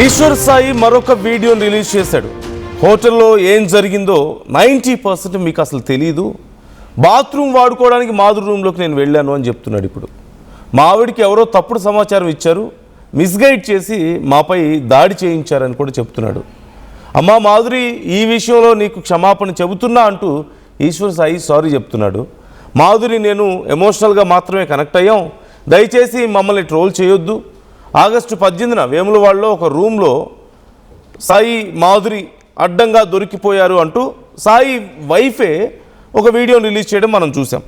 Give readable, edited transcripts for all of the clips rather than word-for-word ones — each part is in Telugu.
ఈశ్వర్ సాయి మరొక వీడియోని రిలీజ్ చేశాడు. హోటల్లో ఏం జరిగిందో 90% మీకు అసలు తెలీదు. బాత్రూమ్ వాడుకోవడానికి మాధురి రూమ్లోకి నేను వెళ్ళాను అని చెప్తున్నాడు. ఇప్పుడు మా ఆవిడికి ఎవరో తప్పుడు సమాచారం ఇచ్చారు, మిస్గైడ్ చేసి మాపై దాడి చేయించారని కూడా చెప్తున్నాడు. అమ్మా మాధురి, ఈ విషయంలో నీకు క్షమాపణ చెబుతున్నా అంటూ ఈశ్వర్ సాయి సారీ చెప్తున్నాడు. మాధురి, నేను ఎమోషనల్గా మాత్రమే కనెక్ట్ అయ్యాం, దయచేసి మమ్మల్ని ట్రోల్ చేయొద్దు. ఆగస్టు 18న వేములవాడలో ఒక రూమ్లో సాయి మాధురి అడ్డంగా దొరికిపోయారు అంటూ సాయి వైఫే ఒక వీడియోని రిలీజ్ చేయడం మనం చూసాం.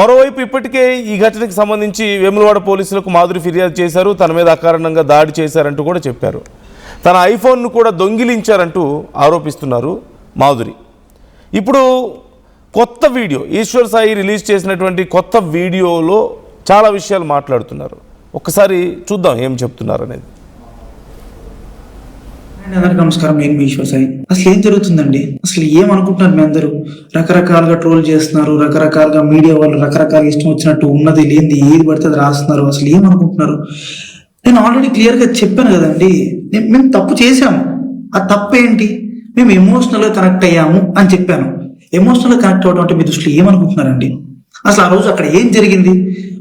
మరోవైపు ఇప్పటికే ఈ ఘటనకు సంబంధించి వేములవాడ పోలీసులకు మాధురి ఫిర్యాదు చేశారు, తన మీద అకారణంగా దాడి చేశారంటూ కూడా చెప్పారు. తన ఐఫోన్ను కూడా దొంగిలించారంటూ ఆరోపిస్తున్నారు మాధురి. ఇప్పుడు కొత్త వీడియో, ఈశ్వర్ సాయి రిలీజ్ చేసినటువంటి కొత్త వీడియోలో చాలా విషయాలు మాట్లాడుతున్నారు. ఒక్కసారి చూద్దాం ఏం చెప్తున్నారు అనేది. అందరికీ నమస్కారం, నేను మీ ఈశ్వర్ సాయి. అసలు ఏం జరుగుతుందండి? అసలు ఏమనుకుంటున్నారు? మీ అందరూ రకరకాలుగా ట్రోల్ చేస్తున్నారు, రకరకాలుగా మీడియా వాళ్ళు రకరకాలుగా ఇష్టం వచ్చినట్టు ఉన్నది లేనిది ఏది పడితే అది రాస్తున్నారు. అసలు ఏమనుకుంటున్నారు? నేను ఆల్రెడీ క్లియర్గా చెప్పాను కదండి, మేము తప్పు చేశాము. ఆ తప్పు ఏంటి? మేము ఎమోషనల్గా కనెక్ట్ అయ్యాము అని చెప్పాను. ఎమోషనల్గా కనెక్ట్ అవ్వడం అంటే మీ దృష్టిలో ఏమనుకుంటున్నారండి? అసలు ఆ రోజు అక్కడ ఏం జరిగింది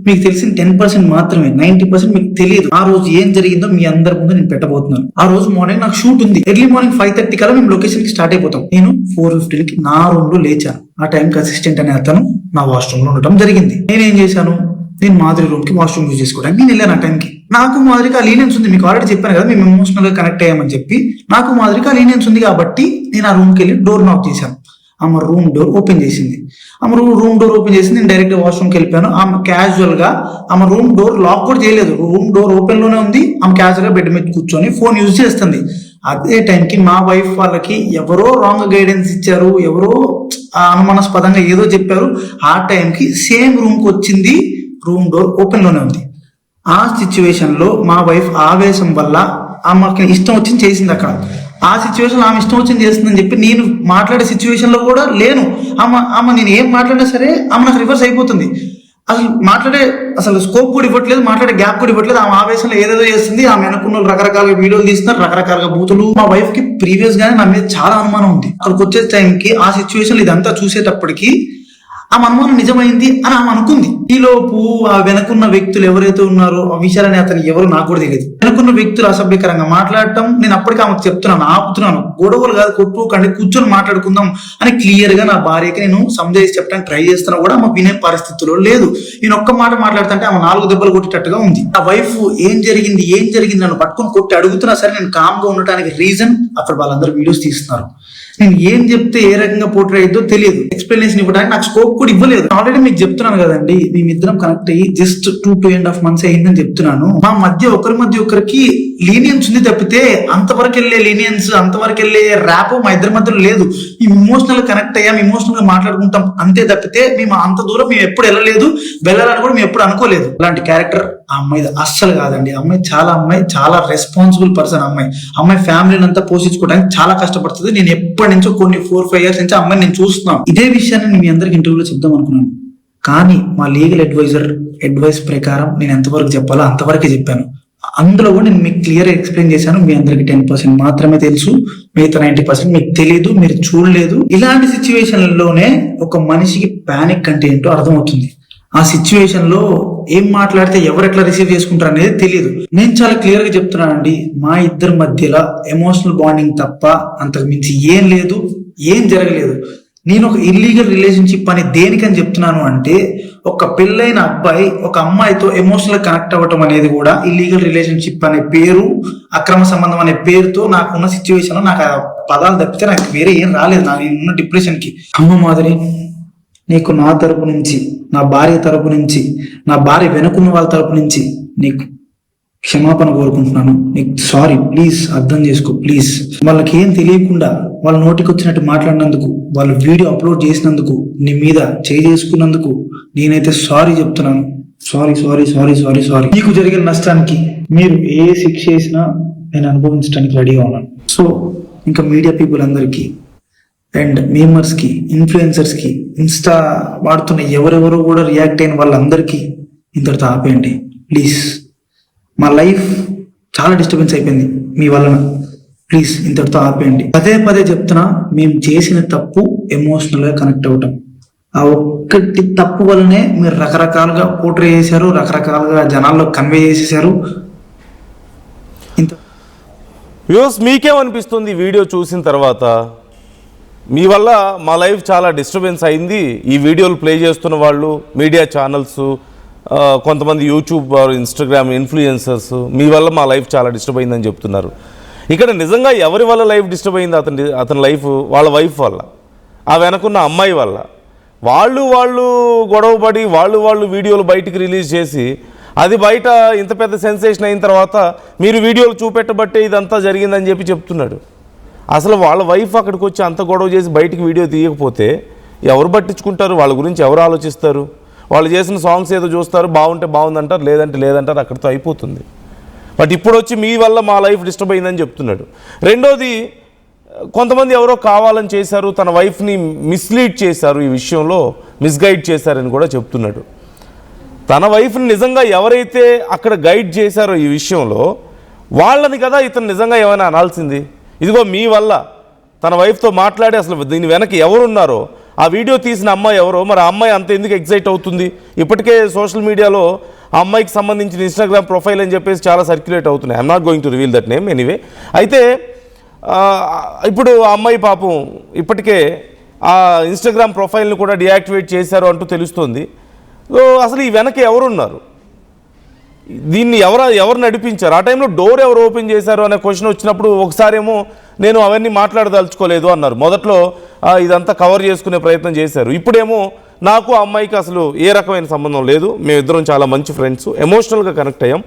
మీకు తెలిసిన 10% మాత్రమే, 90% మీకు తెలియదు. ఆ రోజు ఏం జరిగిందో మీ అందరి ముందు నేను పెట్టబోతున్నాను. ఆ రోజు మార్నింగ్ నాకు షూట్ ఉంది. ఎర్లీ మార్నింగ్ 5:30 కల్లా మేము లొకేషన్ కి స్టార్ట్ అయిపోతాం. నేను 4:50కి నా రూమ్ లో లేచాను. ఆ టైంకి అసిస్టెంట్ అనే అతను నా వాష్రూమ్ లో ఉండటం జరిగింది. నేనేం చేశాను, నేను మాధురి రూమ్ కి వాష్రూమ్ యూజ్ చేసుకోవడానికి నేను వెళ్ళాను. ఆ టైంకి నాకు మాధురికి ఆ లీనియన్స్ ఉంది. మీకు ఆల్రెడీ చెప్పాను కదా, మేము ఎమోషనల్ గా కనెక్ట్ అయ్యామని చెప్పి. నాకు మాధురికి ఆ లీనియన్స్ ఉంది కాబట్టి నేను ఆ రూమ్కి వెళ్ళి డోర్ నాక్ చేశాను. ఆమె రూమ్ డోర్ ఓపెన్ చేసింది. ఆమె రూమ్ డోర్ ఓపెన్ చేసింది. నేను డైరెక్ట్ వాష్రూమ్కి వెళ్ళిపోయాను. ఆమె క్యాజువల్ గా ఆమె రూమ్ డోర్ లాక్ కూడా చేయలేదు, రూమ్ డోర్ ఓపెన్ లోనే ఉంది. ఆమె క్యాజువల్ గా బెడ్ మీద కూర్చొని ఫోన్ యూజ్ చేస్తుంది. అదే టైంకి మా వైఫ్ వాళ్ళకి ఎవరో రాంగ్ గైడెన్స్ ఇచ్చారు, ఎవరో అనుమానాస్పదంగా ఏదో చెప్పారు. ఆ టైంకి సేమ్ రూమ్ కి వచ్చింది, రూమ్ డోర్ ఓపెన్ లోనే ఉంది. ఆ సిచ్యువేషన్ లో మా వైఫ్ ఆవేశం వల్ల ఆమెకి ఇష్టం వచ్చింది చేసింది. అక్కడ ఆ సిచ్యువేషన్ ఆమె ఇష్టం వచ్చింది చేస్తుందని చెప్పి నేను మాట్లాడే సిచ్యువేషన్ లో కూడా లేను. ఆమె నేను ఏం మాట్లాడినా సరే ఆమె నాకు రివర్స్ అయిపోతుంది. అసలు స్కోప్ కూడా ఇవ్వట్లేదు, మాట్లాడే గ్యాప్ కూడా ఇవ్వట్లేదు. ఆమె ఆవేశంలో ఏదేదో చేస్తుంది. ఆమె అనుకున్న రకరకాల వీడియోలు తీస్తున్నారు, రకరకాల బూతులు. మా వైఫ్ కి ప్రీవియస్ గానే నా మీద చాలా అనుమానం ఉంది. అక్కడికి వచ్చే టైంకి ఆ సిచ్యువేషన్ ఇదంతా చూసేటప్పటికి ఆమె అనుమానం నిజమైంది అని ఆమె అనుకుంది. ఈలోపు ఆ వెనకున్న వ్యక్తులు ఎవరైతే ఉన్నారో ఆ విషయాలని అతను ఎవరు నాకు కూడా తెలియదు. వెనకున్న వ్యక్తులు అసభ్యకరంగా మాట్లాడటం, నేను అప్పటికి ఆమెకు చెప్తున్నాను, ఆపుతున్నాను, గొడవలు కాదు కొట్టుకోకండి, కూర్చొని మాట్లాడుకుందాం అని క్లియర్ గా నా భార్యకి నేను సంజాయిషి చెప్పడానికి ట్రై చేస్తున్నా కూడా ఆమె వినే పరిస్థితిలో లేదు. నేను ఒక్క మాట మాట్లాడుతుంటే ఆమె 4 దెబ్బలు కొట్టేటట్టుగా ఉంది. ఆ వైఫ్ ఏం జరిగింది నన్ను పట్టుకొని కొట్టి అడుగుతున్నా సరే నేను కామ్ గా ఉండటానికి రీజన్ అక్కడ వాళ్ళందరూ వీడియోస్ తీస్తున్నారు. నేను ఏం చెప్తే ఏ రకంగా పోర్ట్రే అయ్యిద్దో తెలియదు. ఎక్స్ప్లెనేషన్ ఇవ్వడానికి నాకు స్కోప్ కూడా ఇవ్వలేదు. ఆల్రెడీ మీకు చెప్తున్నాను కదండి, మేమిద్దరం కనెక్ట్ అయ్యి జస్ట్ 2.5 months అయిందని చెప్తున్నాను. మా మధ్య ఒకరికి లీనియన్స్ ఉంది తప్పితే అంతవరకు వెళ్ళే లీనియన్స్, అంతవరకు వెళ్ళే ర్యాప్ మా ఇద్దరి మధ్యలో లేదు. మేము ఇమోషనల్ కనెక్ట్ అయ్యాం, ఇమోషనల్ గా మాట్లాడుకుంటాం అంతే తప్పితే మేము అంత దూరం మేము ఎప్పుడు వెళ్ళలేదు, వెళ్ళాలని కూడా మేము ఎప్పుడు అనుకోలేదు. అలాంటి క్యారెక్టర్ ఆ అమ్మాయి అస్సలు కాదండి. అమ్మాయి చాలా రెస్పాన్సిబుల్ పర్సన్. అమ్మాయి ఫ్యామిలీని అంతా పోషించుకోవడానికి చాలా కష్టపడుతుంది. నేను ఎప్పటి నుంచో కొన్ని 4-5 years నుంచి అమ్మాయిని నేను చూస్తున్నాను. ఇదే విషయాన్ని నేను మీ అందరికి ఇంటర్వ్యూలో చెప్దాం అనుకున్నాను, కానీ మా లీగల్ అడ్వైస్ ప్రకారం నేను ఎంతవరకు చెప్పాలో అంతవరకే చెప్పాను. అందులో కూడా నేను మీకు క్లియర్ ఎక్స్ప్లెయిన్ చేశాను. మీ అందరికి 10% మాత్రమే తెలుసు, మిగతా 90% మీకు తెలియదు, మీరు చూడలేదు. ఇలాంటి సిచ్యువేషన్లోనే ఒక మనిషికి పానిక్ అంటే ఏంటో అర్థమవుతుంది. ఆ సిచ్యువేషన్ లో ఏం మాట్లాడితే ఎవరు ఎట్లా రిసీవ్ చేసుకుంటారు అనేది తెలియదు. నేను చాలా క్లియర్ గా చెప్తున్నానండి, మా ఇద్దరి మధ్యలో ఎమోషనల్ బాండింగ్ తప్ప అంతకు మించి ఏం లేదు, ఏం జరగలేదు. నేను ఒక ఇల్లీగల్ రిలేషన్షిప్ అని దేనికని చెప్తున్నాను అంటే, ఒక పెళ్ళైన అబ్బాయి ఒక అమ్మాయితో ఎమోషనల్ కనెక్ట్ అవ్వటం అనేది కూడా ఇల్లీగల్ రిలేషన్షిప్ అనే పేరు, అక్రమ సంబంధం అనే పేరుతో నాకున్న సిచ్యువేషన్ లో నాకు ఆ పదాలు తప్పితే నాకు వేరే ఏం రాలేదు. నాకు ఉన్న డిప్రెషన్ కి అమ్మ మాదిరి, నీకు నా తరపు నుంచి, నా భార్య తరపు నుంచి, నా భార్య వెనుకున్న వాళ్ళ తరపు నుంచి నీకు క్షమాపణ కోరుకుంటున్నాను. నీకు సారీ, ప్లీజ్ అర్థం చేసుకో ప్లీజ్. వాళ్ళకి ఏం తెలియకుండా వాళ్ళ నోటికి వచ్చినట్టు మాట్లాడినందుకు, వాళ్ళు వీడియో అప్లోడ్ చేసినందుకు, నీ మీద చేసుకున్నందుకు నేనైతే సారీ చెప్తున్నాను. సారీ. నీకు జరిగిన నష్టానికి మీరు ఏ శిక్ష చేసినా నేను అనుభవించడానికి రెడీగా ఉన్నాను. సో ఇంకా మీడియా పీపుల్ అందరికీ అండ్ మేమర్స్ కి, ఇన్ఫ్లుయెన్సర్స్ కి, ఇన్స్టా వాడుతున్న ఎవరెవరో కూడా రియాక్ట్ అయిన వాళ్ళందరికీ ఇంతటితో ఆపేయండి ప్లీజ్. మా లైఫ్ చాలా డిస్టర్బెన్స్ అయిపోయింది మీ వలన. ప్లీజ్ ఇంతటితో ఆపేయండి. పదే పదే చెప్తున్నా, మేము చేసిన తప్పు ఎమోషనల్ గా కనెక్ట్ అవటం. ఆ ఒక్కటి తప్పు వల్లనే మీరు రకరకాలుగా పోర్ట్రే చేశారు, రకరకాలుగా జనాల్లో కన్వే చేసేసారు. ఇంత వ్యూస్ మీకేమనిపిస్తుంది ఈ వీడియో చూసిన తర్వాత? మీ వల్ల మా లైఫ్ చాలా డిస్టర్బెన్స్ అయింది. ఈ వీడియోలు ప్లే చేస్తున్న వాళ్ళు, మీడియా ఛానల్స్, కొంతమంది యూట్యూబ్ ఇన్స్టాగ్రామ్ ఇన్ఫ్లుయెన్సర్స్, మీ వల్ల మా లైఫ్ చాలా డిస్టర్బ్ అయిందని చెప్తున్నారు. ఇక్కడ నిజంగా ఎవరి వల్ల లైఫ్ డిస్టర్బ్ అయింది? అతని లైఫ్ వాళ్ళ వైఫ్ వల్ల, ఆ వెనకున్న అమ్మాయి వల్ల. వాళ్ళు గొడవపడి వాళ్ళు వీడియోలు బయటికి రిలీజ్ చేసి, అది బయట ఇంత పెద్ద సెన్సేషన్ అయిన తర్వాత మీరు వీడియోలు చూపెట్టబట్టే ఇదంతా జరిగిందని చెప్పి చెప్తున్నాడు. అసలు వాళ్ళ వైఫ్ అక్కడికి వచ్చి అంత గొడవ చేసి బయటికి వీడియో తీయకపోతే ఎవరు పట్టించుకుంటారు? వాళ్ళ గురించి ఎవరు ఆలోచిస్తారు? వాళ్ళు చేసిన సాంగ్స్ ఏదో చూస్తారు, బాగుంటే బాగుందంటారు, లేదంటే లేదంటారు, అక్కడితో అయిపోతుంది. బట్ ఇప్పుడు వచ్చి మీ వల్ల మా లైఫ్ డిస్టర్బ్ అయిందని చెప్తున్నాడు. రెండోది, కొంతమంది ఎవరో కావాలని చేశారు, తన వైఫ్ని మిస్లీడ్ చేశారు, ఈ విషయంలో మిస్గైడ్ చేశారని కూడా చెప్తున్నాడు. తన వైఫ్ని నిజంగా ఎవరైతే అక్కడ గైడ్ చేశారో ఈ విషయంలో, వాళ్ళని కదా ఇతను నిజంగా ఏమైనా అనాల్సింది. ఇదిగో మీ వల్ల తన వైఫ్తో మాట్లాడి అసలు దీని వెనక ఎవరున్నారో, ఆ వీడియో తీసిన అమ్మాయి ఎవరో, మరి ఆ అమ్మాయి అంత ఎందుకు ఎగ్జైట్ అవుతుంది? ఇప్పటికే సోషల్ మీడియాలో ఆ అమ్మాయికి సంబంధించిన ఇన్స్టాగ్రామ్ ప్రొఫైల్ అని చెప్పేసి చాలా సర్క్యులేట్ అవుతున్నాయి. I'm not going to reveal that name anyway. అయితే ఇప్పుడు ఆ అమ్మాయి పాపం ఇప్పటికే ఆ ఇన్స్టాగ్రామ్ ప్రొఫైల్ని కూడా డియాక్టివేట్ చేశారు అంటూ తెలుస్తుంది. అసలు ఈ వెనక ఎవరున్నారు? దీన్ని ఎవరు నడిపించారు? ఆ టైంలో డోర్ ఎవరు ఓపెన్ చేశారు అనే క్వశ్చన్ వచ్చినప్పుడు ఒకసారేమో నేను అవన్నీ మాట్లాడదలుచుకోలేదు అన్నారు. మొదట్లో ఇదంతా కవర్ చేసుకునే ప్రయత్నం చేశారు. ఇప్పుడేమో నాకు ఆ అమ్మాయికి అసలు ఏ రకమైన సంబంధం లేదు, మేమిద్దరం చాలా మంచి ఫ్రెండ్స్, ఎమోషనల్గా కనెక్ట్ అయ్యాం,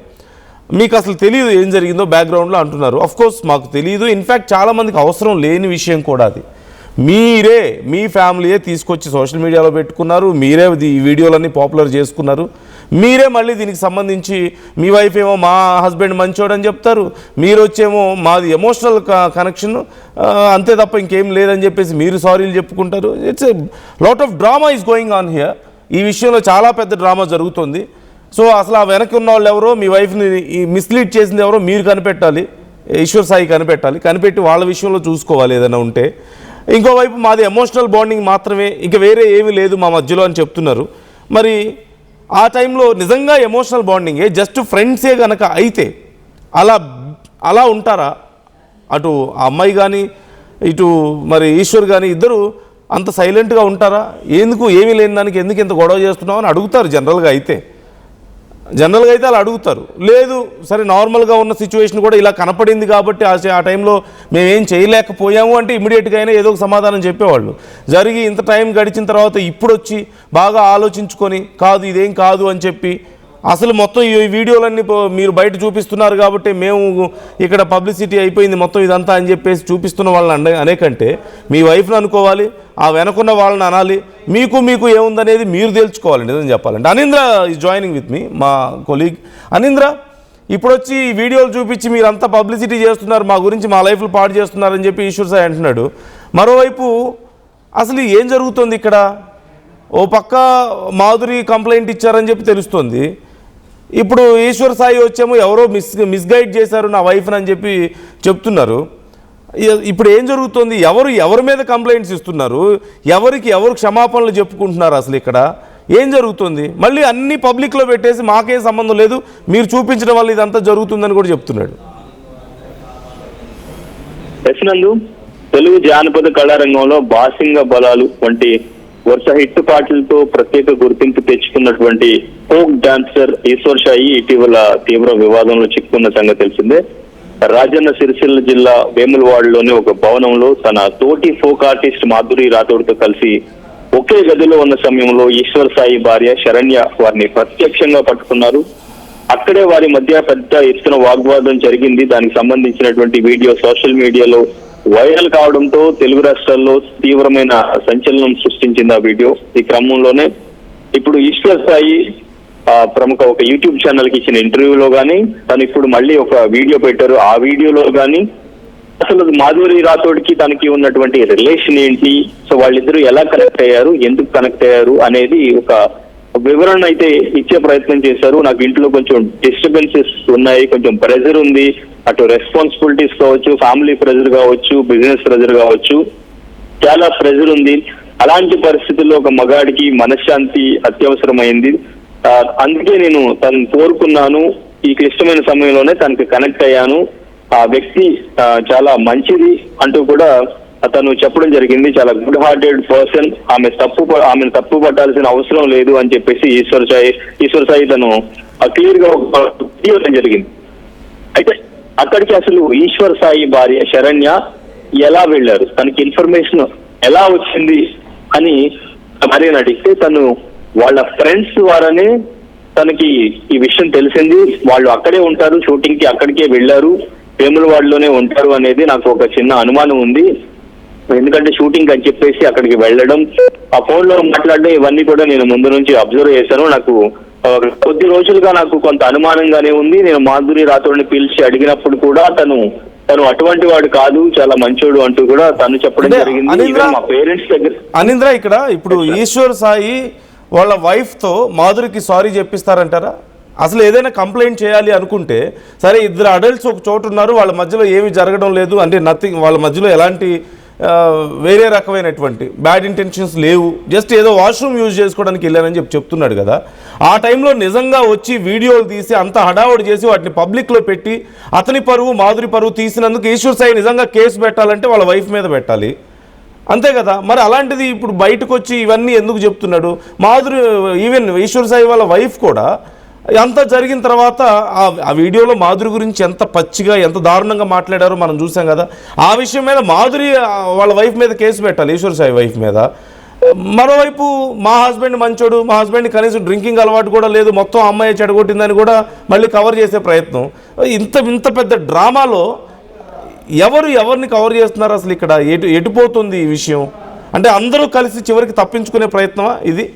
మీకు అసలు తెలియదు ఏం జరిగిందో బ్యాక్గ్రౌండ్లో అంటున్నారు. అఫ్కోర్స్ మాకు తెలియదు, ఇన్ఫ్యాక్ట్ చాలామందికి అవసరం లేని విషయం కూడా అది. మీరే, మీ ఫ్యామిలీయే తీసుకొచ్చి సోషల్ మీడియాలో పెట్టుకున్నారు, మీరే ఈ వీడియోలన్నీ పాపులర్ చేసుకున్నారు, మీరే మళ్ళీ దీనికి సంబంధించి మీ వైఫ్ ఏమో మా హస్బెండ్ మంచోడని చెప్తారు, మీరు వచ్చేమో మాది ఎమోషనల్ కనెక్షన్ అంతే తప్ప ఇంకేం లేదని చెప్పేసి మీరు సారీలు చెప్పుకుంటారు. It's a lot of drama is going on here. ఈ విషయంలో చాలా పెద్ద డ్రామా జరుగుతుంది. సో అసలు ఆ వెనక్కి ఉన్న వాళ్ళు ఎవరో, మీ వైఫ్ని మిస్లీడ్ చేసింది ఎవరో మీరు కనిపెట్టాలి, ఈశ్వర్ సాయి కనిపెట్టి వాళ్ళ విషయంలో చూసుకోవాలి ఏదైనా ఉంటే. ఇంకోవైపు మాది ఎమోషనల్ బాండింగ్ మాత్రమే, ఇంకా వేరే ఏమీ లేదు మా మధ్యలో అని చెప్తున్నారు. మరి ఆ టైంలో నిజంగా ఎమోషనల్ బాండింగే, జస్ట్ ఫ్రెండ్సే కనుక అయితే అలా ఉంటారా? అటు ఆ అమ్మాయి కానీ ఇటు మరి ఈశ్వర్ కానీ ఇద్దరు అంత సైలెంట్గా ఉంటారా? ఎందుకు ఏమీ లేని దానికి ఎందుకు ఇంత గొడవ చేస్తున్నావు అని అడుగుతారు జనరల్గా అయితే అలా అడుగుతారు. లేదు సరే నార్మల్గా ఉన్న సిచ్యువేషన్ కూడా ఇలా కనపడింది కాబట్టి ఆ టైంలో మేమేం చేయలేకపోయాము అంటే ఇమీడియట్గా అయినా ఏదో ఒక సమాధానం చెప్పేవాళ్ళు. జరిగి ఇంత టైం గడిచిన తర్వాత ఇప్పుడు వచ్చి బాగా ఆలోచించుకొని కాదు ఇదేం కాదు అని చెప్పి అసలు మొత్తం ఈ వీడియోలన్నీ మీరు బయట చూపిస్తున్నారు కాబట్టి మేము ఇక్కడ పబ్లిసిటీ అయిపోయింది మొత్తం ఇదంతా అని చెప్పేసి చూపిస్తున్న వాళ్ళని అనేకంటే మీ వైఫ్ని అనుకోవాలి, ఆ వెనకున్న వాళ్ళని అనాలి, మీకు ఏముందనేది మీరు తెలుసుకోవాలి. నిజం చెప్పాలంటే అనీంద్ర ఈజ్ జాయినింగ్ విత్ మీ, మా కొలీగ్. అనీంద్ర, ఇప్పుడు వచ్చి ఈ వీడియోలు చూపించి మీరంతా పబ్లిసిటీ చేస్తున్నారు, మా గురించి మా లైఫ్లో పాడు చేస్తున్నారని చెప్పి ఈశ్వర్ సాయి అంటున్నాడు. మరోవైపు అసలు ఏం జరుగుతుంది ఇక్కడ? ఓ పక్క మాధురి కంప్లైంట్ ఇచ్చారని చెప్పి తెలుస్తుంది, ఇప్పుడు ఈశ్వర్ సాయి వచ్చేమో ఎవరో మిస్గైడ్ చేశారు నా వైఫ్ని అని చెప్పి చెప్తున్నారు. ఇప్పుడు ఏం జరుగుతుంది? ఎవరి మీద కంప్లైంట్స్ ఇస్తున్నారు? ఎవరు క్షమాపణలు చెప్పుకుంటున్నారు? అసలు ఇక్కడ ఏం జరుగుతుంది? మళ్ళీ అన్ని పబ్లిక్లో పెట్టేసి మాకేం సంబంధం లేదు, మీరు చూపించడం వల్ల ఇదంతా జరుగుతుందని కూడా చెప్తున్నాడు. తెలుగు జానపద కళారంగంలో బాసింగ బలాలు వంటి వరుస హిట్ పాటలతో ప్రత్యేక గుర్తింపు తెచ్చుకున్నటువంటి ఫోక్ డాన్సర్ ఈశ్వర్ సాయి ఇటీవల తీవ్ర వివాదంలో చిక్కుకున్న సంగతి తెలిసిందే. రాజన్న సిరిసిల్ల జిల్లా వేములవాడలోని ఒక భవనంలో తన తోటి ఫోక్ ఆర్టిస్ట్ మాధురి రాథోడ్తో కలిసి ఒకే గదిలో ఉన్న సమయంలో ఈశ్వర్ సాయి భార్య శరణ్య వారిని ప్రత్యక్షంగా పట్టుకున్నారు. అక్కడే వారి మధ్య పెద్ద ఎత్తున వాగ్వాదం జరిగింది. దానికి సంబంధించినటువంటి వీడియో సోషల్ మీడియాలో వైరల్ కావడంతో తెలుగు రాష్ట్రాల్లో తీవ్రమైన సంచలనం సృష్టించింది ఆ వీడియో. ఈ క్రమంలోనే ఇప్పుడు ఈశ్వర్ సాయి ప్రముఖ ఒక యూట్యూబ్ ఛానల్ కి ఇచ్చిన ఇంటర్వ్యూలో గానీ తను ఇప్పుడు మళ్ళీ ఒక వీడియో పెట్టారు. ఆ వీడియోలో గానీ అసలు మాధురి రాథోడ్కి తనకి ఉన్నటువంటి రిలేషన్ ఏంటి, సో వాళ్ళిద్దరూ ఎలా కనెక్ట్ అయ్యారు, ఎందుకు కనెక్ట్ అయ్యారు అనేది ఒక వివరణ అయితే ఇచ్చే ప్రయత్నం చేశారు. నాకు ఇంట్లో కొంచెం డిస్టర్బెన్సెస్ ఉన్నాయి, కొంచెం ప్రెజర్ ఉంది, అటు రెస్పాన్సిబిలిటీస్ కావచ్చు, ఫ్యామిలీ ప్రెజర్ కావచ్చు, బిజినెస్ ప్రెజర్ కావచ్చు, చాలా ప్రెజర్ ఉంది. అలాంటి పరిస్థితుల్లో ఒక మగాడికి మనశ్శాంతి అత్యవసరమైంది. అందుకే నేను తను కోరుకున్నాను. ఈ క్లిష్టమైన సమయంలోనే తనకి కనెక్ట్ అయ్యాను. ఆ వ్యక్తి చాలా మంచిది అంటూ కూడా తను చెప్పడం జరిగింది. చాలా గుడ్ హార్టెడ్ పర్సన్, ఆమెను తప్పు పట్టాల్సిన అవసరం లేదు అని చెప్పేసి ఈశ్వర్ సాయి తను క్లియర్ గా ఇవ్వడం జరిగింది. అయితే అక్కడికి అసలు ఈశ్వర్ సాయి భార్య శరణ్య ఎలా వెళ్ళారు, తనకి ఇన్ఫర్మేషన్ ఎలా వచ్చింది అని భార్యను అడిగితే తను వాళ్ళ ఫ్రెండ్స్ ద్వారానే తనకి ఈ విషయం తెలిసింది. వాళ్ళు అక్కడే ఉంటారు, షూటింగ్ కి అక్కడికే వెళ్ళారు, వేములవాడలోనే ఉంటారు అనేది నాకు ఒక చిన్న అనుమానం ఉంది. ఎందుకంటే షూటింగ్ అని చెప్పేసి అక్కడికి వెళ్ళడం, ఆ ఫోన్ లో మాట్లాడడం, ఇవన్నీ కూడా నేను ముందు నుంచి అబ్జర్వ్ చేశాను. నాకు కొద్ది రోజులుగా నాకు కొంత అనుమానంగానే ఉంది. నేను మాధురి రాథోడ్ని పిలిచి అడిగినప్పుడు కూడా తను అటువంటి వాడు కాదు, చాలా మంచోడు అంటూ కూడా తను చెప్పడం జరిగింది. మా పేరెంట్స్ దగ్గర అనింద్ర, ఇక్కడ ఇప్పుడు ఈశ్వర్ సాయి వాళ్ళ వైఫ్ తో మాధురికి సారీ చెప్పిస్తారంటారా? అసలు ఏదైనా కంప్లైంట్ చేయాలి అనుకుంటే సరే, ఇద్దరు అడల్ట్స్ ఒక చోటు ఉన్నారు, వాళ్ళ మధ్యలో ఏమి జరగడం లేదు అంటే నథింగ్, వాళ్ళ మధ్యలో ఎలాంటి వేరే రకమైనటువంటి బ్యాడ్ ఇంటెన్షన్స్ లేవు, జస్ట్ ఏదో వాష్రూమ్ యూజ్ చేసుకోవడానికి వెళ్ళానని చెప్తున్నాడు కదా. ఆ టైంలో నిజంగా వచ్చి వీడియోలు తీసి అంత హడావుడి చేసి వాటిని పబ్లిక్లో పెట్టి అతని పరువు మాధురి పరువు తీసినందుకు ఈశ్వర్ సాయి నిజంగా కేసు పెట్టాలంటే వాళ్ళ వైఫ్ మీద పెట్టాలి, అంతే కదా. మరి అలాంటిది ఇప్పుడు బయటకు వచ్చి ఇవన్నీ ఎందుకు చెప్తున్నాడు? మాధురి ఈవెన్ ఈశ్వర్ సాయి వాళ్ళ వైఫ్ కూడా అంతా జరిగిన తర్వాత ఆ వీడియోలో మాధురి గురించి ఎంత పచ్చిగా ఎంత దారుణంగా మాట్లాడారో మనం చూసాం కదా. ఆ విషయం మీద మాధురి వాళ్ళ వైఫ్ మీద కేసు పెట్టాలి, ఈశ్వర్ సాయి వైఫ్ మీద. మరోవైపు మా హస్బెండ్ మంచోడు, మా హస్బెండ్ కనీసం డ్రింకింగ్ అలవాటు కూడా లేదు, మొత్తం అమ్మాయి చెడగొట్టిందని కూడా మళ్ళీ కవర్ చేసే ప్రయత్నం. ఇంత పెద్ద డ్రామాలో ఎవరిని కవర్ చేస్తున్నారు అసలు? ఇక్కడ ఎటుపోతుంది ఈ విషయం? అంటే అందరూ కలిసి చివరికి తప్పించుకునే ప్రయత్నమా ఇది?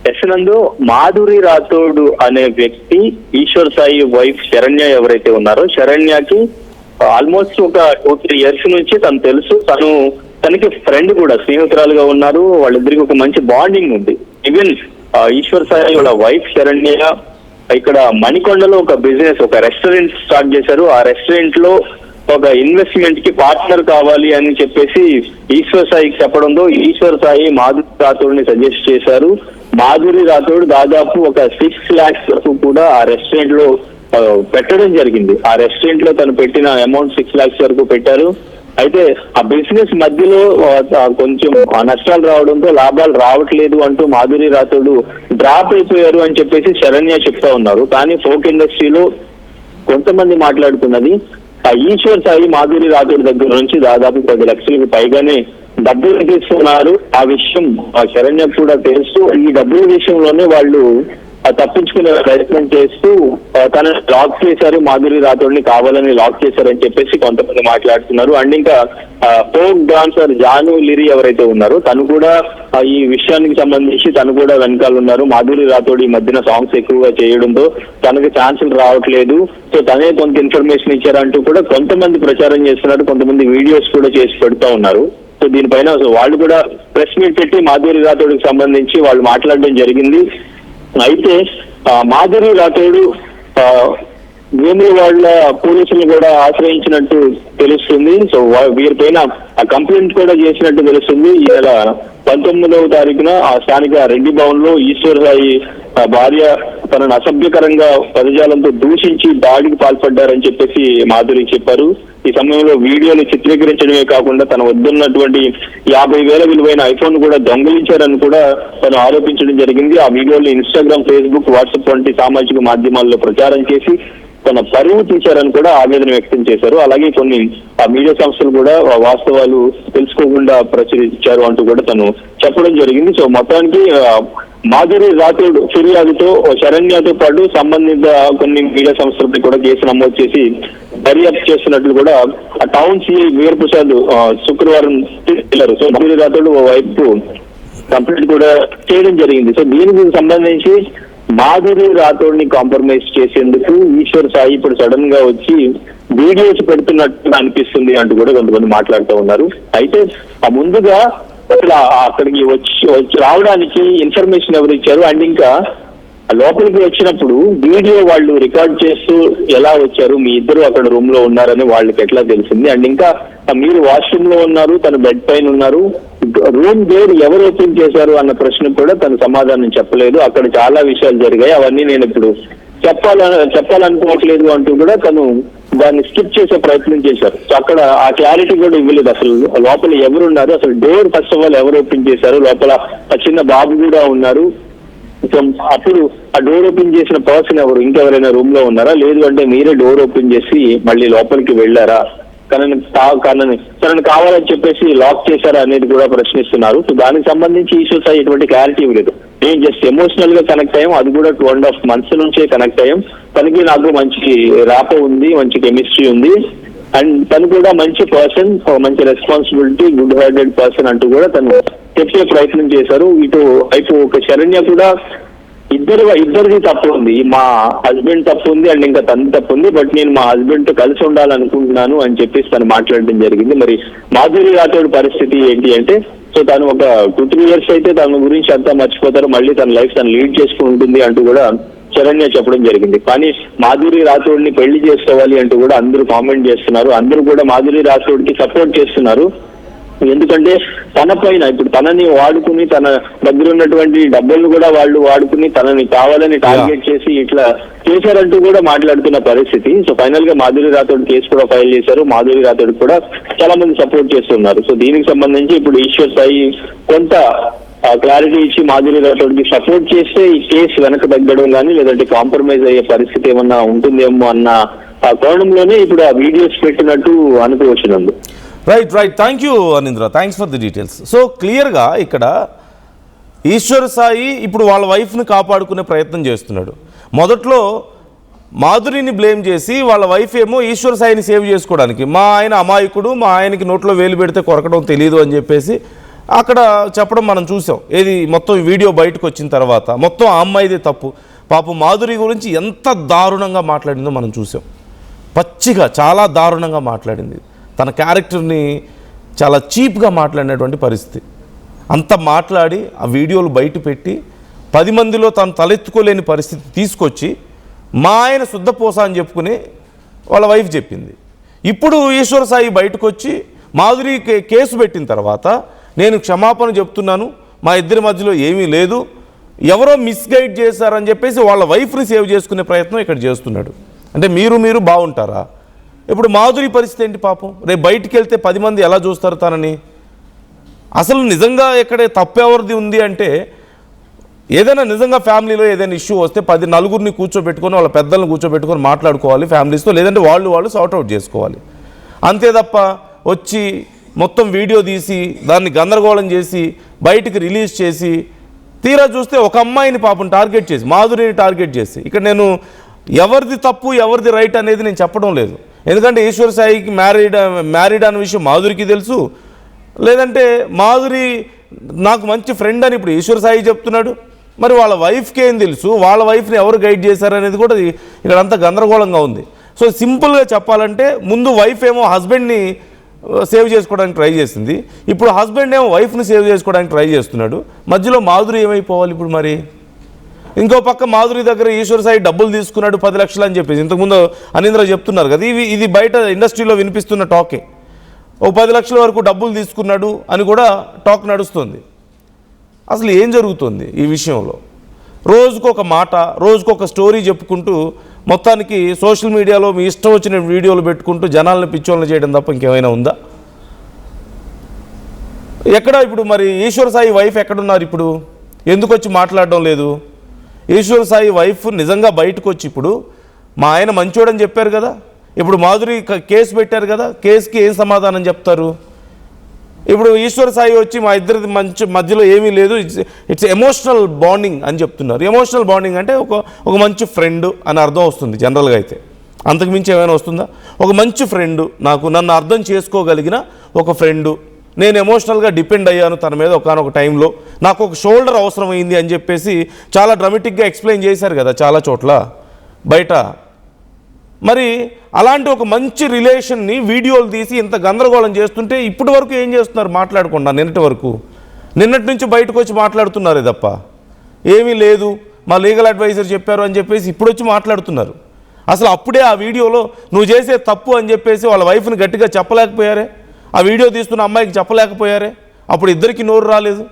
యశనందు, మాధురి రాథోడ్ అనే వ్యక్తి ఈశ్వర్ సాయి వైఫ్ శరణ్య ఎవరైతే ఉన్నారో, శరణ్యకి ఆల్మోస్ట్ ఒక 2-3 years నుంచి తను తెలుసు. తనకి ఫ్రెండ్ కూడా, స్నేహితురాలుగా ఉన్నారు. వాళ్ళిద్దరికి ఒక మంచి బాండింగ్ ఉంది. ఈవెన్ ఈశ్వర్ సాయి వాళ్ళ వైఫ్ శరణ్య ఇక్కడ మణికొండలో ఒక బిజినెస్, ఒక రెస్టారెంట్ స్టార్ట్ చేశారు. ఆ రెస్టారెంట్ లో ఒక ఇన్వెస్ట్మెంట్ కి పార్ట్నర్ కావాలి అని చెప్పేసి ఈశ్వర్ సాయికి చెప్పడంతో ఈశ్వర్ సాయి మాధురి రాథోడ్ ని సజెస్ట్ చేశారు. మాధురి రాథోడ్ దాదాపు ఒక 6 lakhs వరకు కూడా ఆ రెస్టారెంట్ లో పెట్టడం జరిగింది. ఆ రెస్టారెంట్ లో తను పెట్టిన అమౌంట్ 6 lakhs వరకు పెట్టారు. అయితే ఆ బిజినెస్ మధ్యలో కొంచెం నష్టాలు రావడంతో లాభాలు రావట్లేదు అంటూ మాధురి రాథోడ్ డ్రాప్ అయిపోయారు అని చెప్పేసి శరణ్య చెప్తా ఉన్నారు. కానీ ఫోక్ ఇండస్ట్రీలో కొంతమంది మాట్లాడుతున్నది ఆ ఈశ్వర్ సాయి మాధురి రాథోడ్ దగ్గర నుంచి దాదాపు 10 లక్షలకు పైగానే డబ్బులు తీసుకున్నారు. ఆ విషయం ఆ శరణ్య కూడా తెలుసు. ఈ డబ్బుల విషయంలోనే వాళ్ళు తప్పించుకునే ప్రయత్నం చేస్తూ తనని లాక్ చేశారు, మాధురి రాథోడ్ని కావాలని లాక్ చేశారని చెప్పేసి కొంతమంది మాట్లాడుతున్నారు. అండ్ ఇంకా ఫోక్ డాన్సర్ జాను లిరి ఎవరైతే ఉన్నారో తను కూడా ఈ విషయానికి సంబంధించి తను కూడా వెనకాల ఉన్నారు. మాధురి రాథోడ్ ఈ మధ్యన సాంగ్స్ ఎక్కువగా చేయడంతో తనకి ఛాన్సులు రావట్లేదు, సో తనే కొంత ఇన్ఫర్మేషన్ ఇచ్చారంటూ కూడా కొంతమంది ప్రచారం చేస్తున్నారు. కొంతమంది వీడియోస్ కూడా చేసి పెడతా ఉన్నారు. సో దీనిపైన వాళ్ళు కూడా ప్రెస్ మీట్ పెట్టి మాధురి రాథోడ్కి సంబంధించి వాళ్ళు మాట్లాడడం జరిగింది. అయితే మాధురి రాథోడ్ వేములవాడల పోలీసులు కూడా ఆశ్రయించినట్టు తెలుస్తుంది. సో వీరిపైన ఆ కంప్లైంట్ కూడా చేసినట్టు తెలుస్తుంది. ఈ నెల 19వ తారీఖున ఆ స్థానిక రెడ్డి భవన్ లో ఈశ్వర్ సాయి భార్య తనను అసభ్యకరంగా పదజాలంతో దూషించి దాడికి పాల్పడ్డారని చెప్పేసి మాధురి చెప్పారు. ఈ సమయంలో వీడియోలు చిత్రీకరించడమే కాకుండా తన వద్దున్నటువంటి 50,000 విలువైన ఐఫోన్ కూడా దొంగిలించారని కూడా తను ఆరోపించడం జరిగింది. ఆ వీడియోలు ఇన్స్టాగ్రామ్, ఫేస్బుక్, వాట్సాప్ వంటి సామాజిక మాధ్యమాల్లో ప్రచారం చేసి తన పరువు తీశారని కూడా ఆవేదన వ్యక్తం చేశారు. అలాగే కొన్ని మీడియా సంస్థలు కూడా వాస్తవాలు తెలుసుకోకుండా ప్రచురించారు అంటూ కూడా తను చెప్పడం జరిగింది. సో మొత్తానికి మాధురి రాథోడ్ ఫిర్యాదుతో శరణ్యతో పాటు సంబంధిత కొన్ని మీడియా సంస్థలపై కూడా కేసు నమోదు చేసి దర్యాప్తు చేస్తున్నట్లు కూడా టౌన్ సిఐ వీరప్రసాద్ శుక్రవారం తెలిపారు. సో మాధురి రాథోడ్ వైపు కంప్లైంట్ కూడా చేయడం జరిగింది. సో దీనికి సంబంధించి మాధురి రాథోడ్ ని కాంప్రమైజ్ చేసేందుకు ఈశ్వర్ సాయి ఇప్పుడు సడన్ గా వచ్చి వీడియోస్ పెడుతున్నట్టు అనిపిస్తుంది అంటూ కూడా కొంతమంది మాట్లాడుతూ ఉన్నారు. అయితే ముందుగా అసలు అక్కడికి వచ్చి రావడానికి ఇన్ఫర్మేషన్ ఎవరు ఇచ్చారు? అండ్ ఇంకా లోపలికి వచ్చినప్పుడు వీడియో వాళ్ళు రికార్డ్ చేస్తూ ఎలా వచ్చారు, మీ ఇద్దరు అక్కడ రూమ్ లో ఉన్నారని వాళ్ళకి ఎట్లా తెలిసింది? అండ్ ఇంకా మీరు వాష్రూమ్ లో ఉన్నారు, తను బెడ్ పైన ఉన్నారు, రూమ్ డోర్ ఎవరు ఓపెన్ చేశారు అన్న ప్రశ్నకు కూడా తను సమాధానం చెప్పలేదు. అక్కడ చాలా విషయాలు జరిగాయి, అవన్నీ నేను ఇప్పుడు చెప్పాలనుకోవట్లేదు అంటూ కూడా తను దాన్ని స్కిప్ చేసే ప్రయత్నం చేశారు. సో అక్కడ ఆ క్లారిటీ కూడా ఇవ్వలేదు. అసలు లోపల ఎవరున్నారు, అసలు డోర్ ఫస్ట్ ఆఫ్ ఆల్ ఎవరు ఓపెన్ చేశారు, లోపల ఆ చిన్న బాబు కూడా ఉన్నారు. సో అప్పుడు ఆ డోర్ ఓపెన్ చేసిన పర్సన్ ఎవరు, ఇంకెవరైనా రూమ్ లో ఉన్నారా, లేదు అంటే మీరే డోర్ ఓపెన్ చేసి మళ్ళీ లోపలికి వెళ్ళారా, తనని కావాలని చెప్పేసి లాక్ చేశారా అనేది కూడా ప్రశ్నిస్తున్నారు. సో దానికి సంబంధించి ఈశ్వర్ సాయి ఎటువంటి క్లారిటీ ఇవ్వలేదు. నేను జస్ట్ ఎమోషనల్ గా కనెక్ట్ అయ్యాం, అది కూడా 2.5 months నుంచే కనెక్ట్ అయ్యాం. తనకి నాకు మంచి రాపో ఉంది, మంచి కెమిస్ట్రీ ఉంది, అండ్ తను కూడా మంచి పర్సన్, మంచి రెస్పాన్సిబిలిటీ, గుడ్ హార్టెడ్ పర్సన్ అంటూ కూడా తను చెప్పే ప్రయత్నం చేశారు. ఇటు ఒక శరణ్య కూడా ఇద్దరిది తప్పు ఉంది, మా హస్బెండ్ తప్పు ఉంది అండ్ ఇంకా తన తప్పు ఉంది, బట్ నేను మా హస్బెండ్ తో కలిసి ఉండాలనుకుంటున్నాను అని చెప్పేసి తను మాట్లాడడం జరిగింది. మరి మాధురి రాథోడ్ పరిస్థితి ఏంటి అంటే, సో తను ఒక 2-3 years అయితే తన గురించి అంతా మర్చిపోతారు, మళ్ళీ తన లైఫ్ తను లీడ్ చేసుకుని ఉంటుంది అంటూ కూడా శరణ్య చెప్పడం జరిగింది. కానీ మాధురి రాథోడ్ ని పెళ్లి చేసుకోవాలి అంటూ కూడా అందరూ కామెంట్ చేస్తున్నారు. అందరూ కూడా మాధురి రాథోడ్ కి సపోర్ట్ చేస్తున్నారు. ఎందుకంటే తన పైన ఇప్పుడు తనని వాడుకుని, తన దగ్గర ఉన్నటువంటి డబ్బులను కూడా వాళ్ళు వాడుకుని తనని కావాలని టార్గెట్ చేసి ఇట్లా చేశారంటూ కూడా మాట్లాడుతున్న పరిస్థితి. సో ఫైనల్ గా మాధురి రాథోడ్ కేసు కూడా ఫైల్ చేశారు. మాధురి రాథోడ్ కూడా చాలా మంది సపోర్ట్ చేస్తున్నారు. సో దీనికి సంబంధించి ఇప్పుడు ఈశ్వర్ సాయి కొంత క్లారిటీ ఇచ్చి మాధురి రాథోడ్ కి సపోర్ట్ చేస్తే ఈ కేసు వెనక తగ్గడం కానీ లేదంటే కాంప్రమైజ్ అయ్యే పరిస్థితి ఏమన్నా ఉంటుందేమో అన్న ఆ కోణంలోనే ఇప్పుడు ఆ వీడియోస్ పెట్టినట్టు అనుకోవచ్చునందు. Right. Thank you Anindra, thanks for the details. So క్లియర్గా ఇక్కడ ఈశ్వర్ సాయి ఇప్పుడు వాళ్ళ వైఫ్ని కాపాడుకునే ప్రయత్నం చేస్తున్నాడు. మొదట్లో మాధురిని బ్లేమ్ చేసి వాళ్ళ వైఫ్ ఏమో ఈశ్వర్ సాయిని సేవ్ చేసుకోవడానికి, మా ఆయన అమాయకుడు, మా ఆయనకి నోట్లో వేలు పెడితే కొరకడం తెలియదు అని చెప్పేసి అక్కడ చెప్పడం మనం చూసాం. ఏది మొత్తం వీడియో బయటకు వచ్చిన తర్వాత మొత్తం ఆ అమ్మాయిదే తప్పు. పాపం మాధురి గురించి ఎంత దారుణంగా మాట్లాడిందో మనం చూసాం. పచ్చిగా చాలా దారుణంగా మాట్లాడింది. తన క్యారెక్టర్ని చాలా చీప్గా మాట్లాడినటువంటి పరిస్థితి. అంత మాట్లాడి ఆ వీడియోలు బయట పెట్టి 10 మందిలో తను తలెత్తుకోలేని పరిస్థితి తీసుకొచ్చి మా ఆయన శుద్ధపోస అని చెప్పుకుని వాళ్ళ వైఫ్ చెప్పింది. ఇప్పుడు ఈశ్వర్ సాయి బయటకు వచ్చి మాధురి కేసు పెట్టిన తర్వాత నేను క్షమాపణ చెప్తున్నాను, మా ఇద్దరి మధ్యలో ఏమీ లేదు, ఎవరో మిస్గైడ్ చేశారని చెప్పేసి వాళ్ళ వైఫ్ని సేవ్ చేసుకునే ప్రయత్నం ఇక్కడ చేస్తున్నాడు. అంటే మీరు బాగుంటారా? ఇప్పుడు మాధురి పరిస్థితి ఏంటి పాపం? రేపు బయటికి వెళ్తే 10 మంది ఎలా చూస్తారు తనని? అసలు నిజంగా ఎక్కడే తప్పెవరిది ఉంది అంటే, ఏదైనా నిజంగా ఫ్యామిలీలో ఏదైనా ఇష్యూ వస్తే 10 నలుగురిని కూర్చోబెట్టుకొని వాళ్ళ పెద్దలను కూర్చోబెట్టుకొని మాట్లాడుకోవాలి ఫ్యామిలీస్తో, లేదంటే వాళ్ళు సార్ట్అవుట్ చేసుకోవాలి. అంతే తప్ప వచ్చి మొత్తం వీడియో తీసి దాన్ని గందరగోళం చేసి బయటికి రిలీజ్ చేసి తీరా చూస్తే ఒక అమ్మాయిని పాపం టార్గెట్ చేసి, మాధురిని టార్గెట్ చేసి, ఇక్కడ నేను ఎవరిది తప్పు ఎవరిది రైట్ అనేది నేను చెప్పడం లేదు. ఎందుకంటే ఈశ్వర్ సాయికి మ్యారీడ్ అనే విషయం మాధురికి తెలుసు, లేదంటే మాధురి నాకు మంచి ఫ్రెండ్ అని ఇప్పుడు ఈశ్వర్ సాయి చెప్తున్నాడు. మరి వాళ్ళ వైఫ్కి ఏం తెలుసు, వాళ్ళ వైఫ్ని ఎవరు గైడ్ చేశారనేది కూడా ఇక్కడ అంతా గందరగోళంగా ఉంది. సో సింపుల్గా చెప్పాలంటే ముందు వైఫ్ ఏమో హస్బెండ్ని సేవ్ చేసుకోవడానికి ట్రై చేసింది, ఇప్పుడు హస్బెండ్ ఏమో వైఫ్ని సేవ్ చేసుకోవడానికి ట్రై చేస్తున్నాడు. మధ్యలో మాధురి ఏమైపోవాలి ఇప్పుడు? మరి ఇంకో పక్క మాధురి దగ్గర ఈశ్వర్ సాయి డబ్బులు తీసుకున్నాడు 10 లక్షలు అని చెప్పేసి ఇంతకుముందు అనింద్ర చెప్తున్నారు కదా, ఇది బయట ఇండస్ట్రీలో వినిపిస్తున్న టాకే. ఓ 10 లక్షల వరకు డబ్బులు తీసుకున్నాడు అని కూడా టాక్ నడుస్తుంది. అసలు ఏం జరుగుతుంది ఈ విషయంలో? రోజుకొక మాట, రోజుకొక స్టోరీ చెప్పుకుంటూ మొత్తానికి సోషల్ మీడియాలో మీ ఇష్టం వచ్చిన వీడియోలు పెట్టుకుంటూ జనాలను పిచ్చోళ్ళని చేయడం తప్ప ఇంకేమైనా ఉందా? ఎక్కడ ఇప్పుడు మరి ఈశ్వర్ సాయి వైఫ్ ఎక్కడున్నారు ఇప్పుడు? ఎందుకు వచ్చి మాట్లాడడం లేదు? ఈశ్వర్ సాయి వైఫ్ నిజంగా బయటకు వచ్చి ఇప్పుడు మా ఆయన మంచోడని చెప్పారు కదా, ఇప్పుడు మాధురి కేసు పెట్టారు కదా, కేసుకి ఏం సమాధానం చెప్తారు? ఇప్పుడు ఈశ్వర్ సాయి వచ్చి మా ఇద్దరి మధ్యలో ఏమీ లేదు, ఇట్స్ ఎమోషనల్ బాండింగ్ అని చెప్తున్నారు. ఎమోషనల్ బాండింగ్ అంటే ఒక మంచి ఫ్రెండ్ అని అర్థం వస్తుంది జనరల్గా. అయితే అంతకుమించి ఏమైనా వస్తుందా? ఒక మంచి ఫ్రెండ్, నన్ను అర్థం చేసుకోగలిగిన ఒక ఫ్రెండు, నేను ఎమోషనల్గా డిపెండ్ అయ్యాను తన మీద ఒకానొక టైంలో, నాకు ఒక షోల్డర్ అవసరమైంది అని చెప్పేసి చాలా డ్రామాటిక్గా ఎక్స్ప్లెయిన్ చేశారు కదా చాలా చోట్ల బయట. మరి అలాంటి ఒక మంచి రిలేషన్ని వీడియోలు తీసి ఇంత గందరగోళం చేస్తుంటే ఇప్పటి వరకు ఏం చేస్తున్నారు మాట్లాడకుండా? నిన్నటి వరకు నిన్నటి నుంచి బయటకు వచ్చి మాట్లాడుతున్నారే తప్ప ఏమీ లేదు, మా లీగల్ అడ్వైజర్ చెప్పారు అని చెప్పేసి ఇప్పుడు వచ్చి మాట్లాడుతున్నారు. అసలు అప్పుడే ఆ వీడియోలో నువ్వు చేసే తప్పు అని చెప్పేసి వాళ్ళ వైఫ్ని గట్టిగా చెప్పలేకపోయారే, ఆ వీడియో తీస్తున్న అమ్మాయికి చెప్పలేకపోయారే, అప్పుడు ఇద్దరికి నోరు రాలేదు.